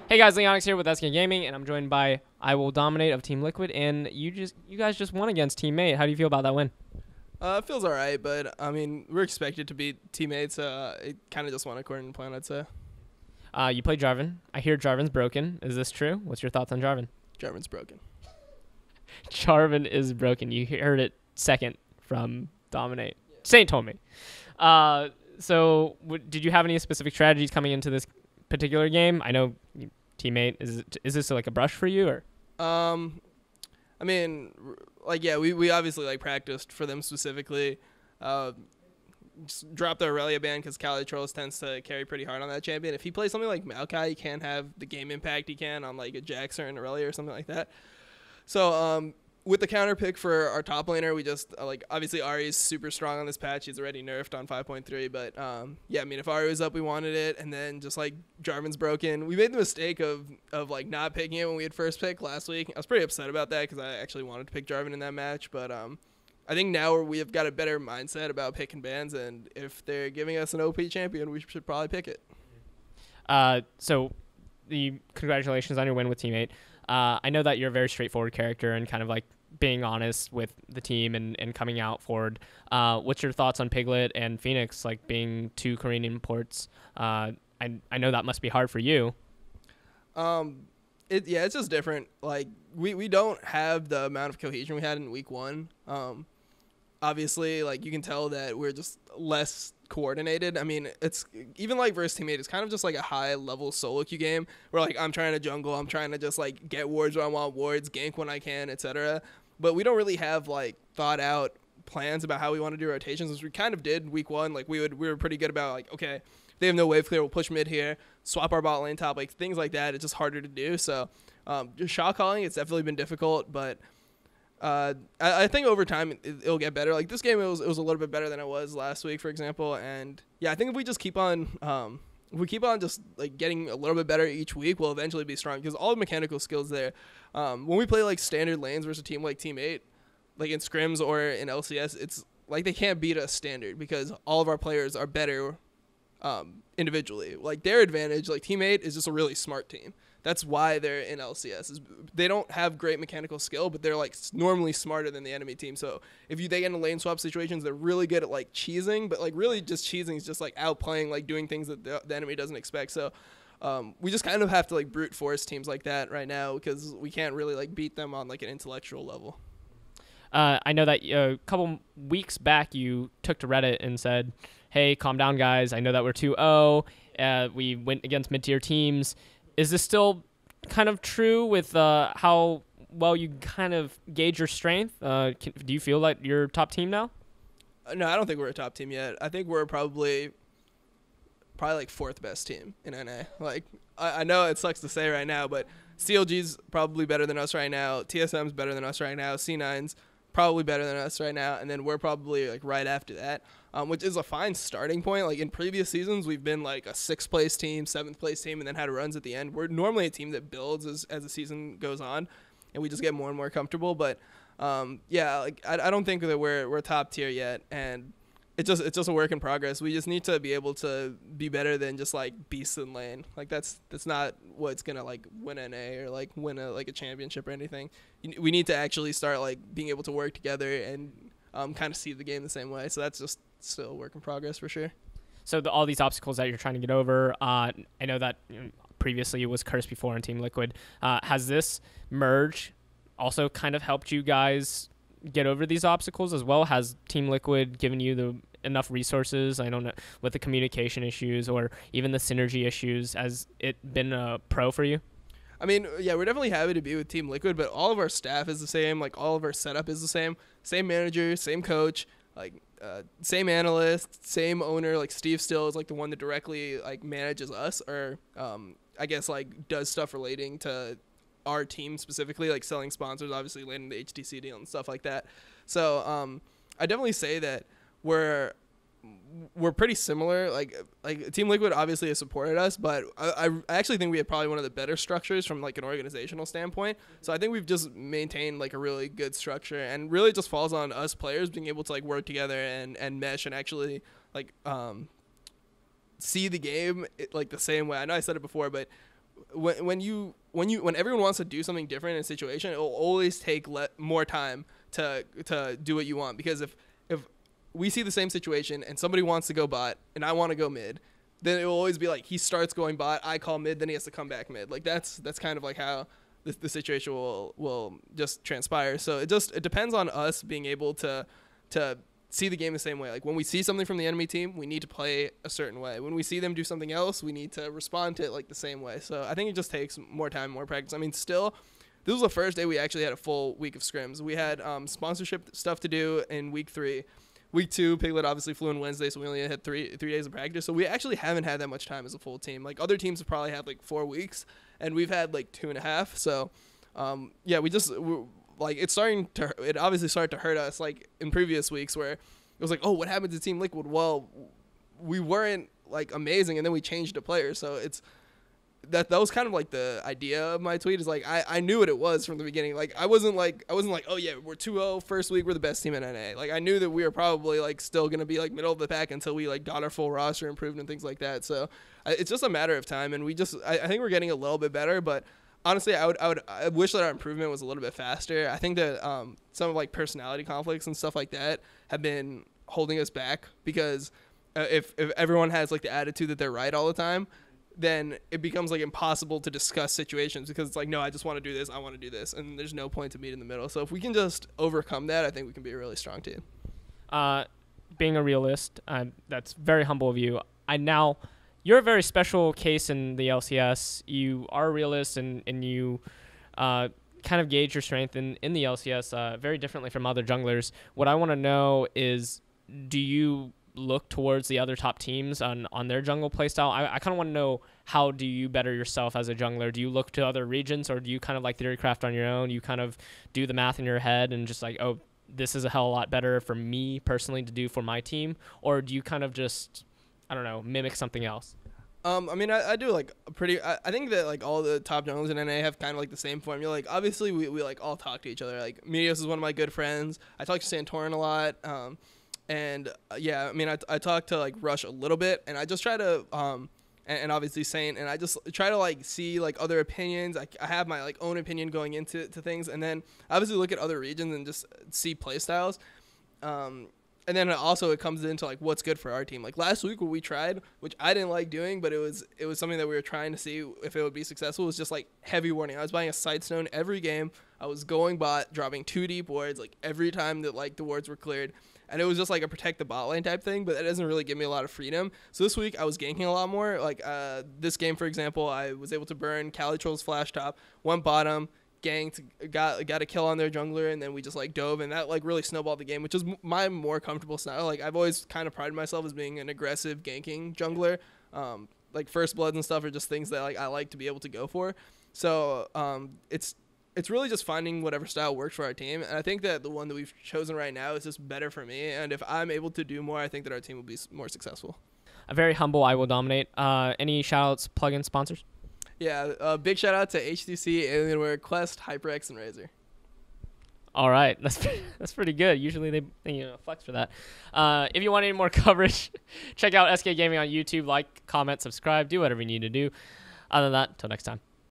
Hey guys, Leonix here with SK Gaming, and I'm joined by IWillDominate of Team Liquid, and you guys just won against Teammate. How do you feel about that win? It feels all right, but I mean, we're expected to beat teammates. It kind of just went according to plan, I'd say. You played Jarvan. I hear Jarvan's broken. Is this true? What's your thoughts on Jarvan? Jarvan's broken. Jarvan is broken. You heard it second from Dominate. Saint told me. Did you have any specific strategies coming into this particular game? I know Teammate. Is this like a brush for you or? I mean, we obviously practiced for them specifically. Just dropped the Aurelia ban because Cali tends to carry pretty hard on that champion. If he plays something like Maokai, he can't have the game impact he can on like a Jax or an Aurelia or something like that. So with the counter pick for our top laner, we just obviously Ahri is super strong on this patch. He's already nerfed on 5.3, but if Ahri was up, we wanted it, and then just Jarvan's broken. We made the mistake of not picking it when we had first pick last week. I was pretty upset about that because I actually wanted to pick Jarvan in that match, but I think now we have got a better mindset about picking bans, and if they're giving us an OP champion, we should probably pick it. Congratulations on your win with Teammate. I know that you're a very straightforward character and kind of like being honest with the team and coming out forward. What's your thoughts on Piglet and Phoenix, like being two Korean imports? I know that must be hard for you. It's just different. Like we don't have the amount of cohesion we had in week one. Obviously, you can tell that we're just less coordinated. I mean, it's even versus Teammate, it's kind of just a high level solo queue game where I'm trying to jungle, I'm trying to just get wards when I want wards, gank when I can, etc. But we don't really have thought out plans about how we want to do rotations, which we kind of did week one. We were pretty good about okay, if they have no wave clear, we'll push mid here, swap our bot lane top, things like that. It's just harder to do. So just shot calling, it's definitely been difficult, but I think over time it'll get better. This game, it was a little bit better than it was last week, for example. And yeah, I think if we just keep on, just getting a little bit better each week, we'll eventually be strong because all the mechanical skills there. When we play standard lanes versus a team like Team 8, in scrims or in LCS, it's they can't beat us standard because all of our players are better individually. Their advantage, Team 8 is just a really smart team. That's why they're in LCS. They don't have great mechanical skill, but they're normally smarter than the enemy team. So if they get into lane swap situations, they're really good at cheesing, but really just cheesing is just outplaying, doing things that the enemy doesn't expect. So we just kind of have to brute force teams like that right now because we can't really beat them on an intellectual level. I know that a couple weeks back you took to Reddit and said, "Hey, calm down, guys. I know that we're 2-0. We went against mid-tier teams." Is this still kind of true with how well you kind of gauge your strength? Do you feel like you're a top team now? No, I don't think we're a top team yet. I think we're probably fourth best team in NA. I know it sucks to say right now, but CLG's probably better than us right now. TSM's better than us right now. C9's probably better than us right now, and then we're probably right after that, which is a fine starting point. In previous seasons, we've been a 6th place team, 7th place team, and then had runs at the end. We're normally a team that builds as the season goes on, and we just get more and more comfortable. But I don't think that we're top tier yet, and it's just a work in progress. We just need to be able to be better than just beasts in lane. That's not what's gonna win NA or win a championship or anything. We need to actually start being able to work together and kind of see the game the same way. So that's just still a work in progress for sure. So all these obstacles that you're trying to get over, I know that previously it was cursed before on Team Liquid. Has this merge also kind of helped you guys get over these obstacles as well? Has Team Liquid given you enough resources? I don't know, with the communication issues or even the synergy issues. Has it been a pro for you? I mean, yeah, we're definitely happy to be with Team Liquid, but all of our staff is the same. All of our setup is the same. Same manager, same coach, same analyst, same owner. Steve still is the one that directly manages us, or I guess does stuff relating to our team specifically, selling sponsors, obviously landing the HTC deal and stuff like that. So I definitely say that we're pretty similar. Team Liquid obviously has supported us, but I actually think we have probably one of the better structures from an organizational standpoint. So I think we've just maintained a really good structure, and really just falls on us players being able to work together and mesh and actually see the game the same way. I know I said it before, but when everyone wants to do something different in a situation, it will always take more time to do what you want. Because if we see the same situation and somebody wants to go bot and I want to go mid, then it will always be like he starts going bot, I call mid, then he has to come back mid. Like that's kind of like how the situation will just transpire. So it depends on us being able to see the game the same way. Like when we see something from the enemy team, we need to play a certain way. When we see them do something else, we need to respond to it like the same way. So I think it just takes more time, more practice. I mean, still, this was the first day we actually had a full week of scrims. We had sponsorship stuff to do in week 3. Week 2, Piglet obviously flew in Wednesday, so we only had three days of practice. So we actually haven't had that much time as a full team. Like other teams have probably had like 4 weeks, and we've had like 2.5. So yeah, it obviously started to hurt us like in previous weeks where it was like, oh, what happened to Team Liquid? Well, we weren't like amazing, and then we changed the players. So that was kind of like the idea of my tweet is like I knew what it was from the beginning. Like I wasn't like oh yeah, we're 2-0 first week, we're the best team in NA. Like I knew that we were probably like still gonna be like middle of the pack until we like got our full roster improved and things like that. So it's just a matter of time, and I think we're getting a little bit better. But honestly, I wish that our improvement was a little bit faster. I think that some of like personality conflicts and stuff like that have been holding us back because if everyone has like the attitude that they're right all the time, then it becomes like impossible to discuss situations because it's like, no, I just want to do this, I want to do this, and there's no point to meet in the middle. So if we can just overcome that, I think we can be a really strong team. Being a realist, that's very humble of you. You're a very special case in the LCS. You are a realist and you kind of gauge your strength in the LCS very differently from other junglers. What I want to know is, do you look towards the other top teams on their jungle playstyle? I kind of want to know, how do you better yourself as a jungler? Do you look to other regions, or do you kind of like theorycraft on your own? You kind of do the math in your head and just like, oh, this is a hell of a lot better for me personally to do for my team? Or do you kind of just, I don't know, mimic something else? I mean, I do like I think that like all the top junglers in NA have kind of like the same formula. Like obviously we like all talk to each other. Like Meteos is one of my good friends. I talk to Santorin a lot. And yeah, I mean, I talk to like Rush a little bit, and I just try to and obviously Saint, and I just try to like see like other opinions. I have my like own opinion going into things, and then obviously look at other regions and just see play styles. And then also it comes into like what's good for our team. Like last week what we tried, which I didn't like doing, but it was something that we were trying to see if it would be successful, was just like heavy warning. I was buying a side stone every game. I was going bot, dropping 2 deep wards like every time that like the wards were cleared. And it was just like a protect the bot lane type thing, but that doesn't really give me a lot of freedom. So this week I was ganking a lot more. Like this game, for example, I was able to burn Cali Troll's flash top, went bottom, ganked, got a kill on their jungler, and then we just like dove, and that like really snowballed the game, which is my more comfortable style. Like I've always kind of prided myself as being an aggressive ganking jungler. Like first bloods and stuff are just things that like I like to be able to go for. So it's really just finding whatever style works for our team. And I think that the one that we've chosen right now is just better for me. And if I'm able to do more, I think that our team will be more successful. A very humble IWillDominate. Any shout-outs, plug-in sponsors? Yeah, big shout-out to HTC, Alienware, Quest, HyperX, and Razer. All right. That's pretty good. Usually they flex for that. If you want any more coverage, check out SK Gaming on YouTube. Like, comment, subscribe, do whatever you need to do. Other than that, until next time.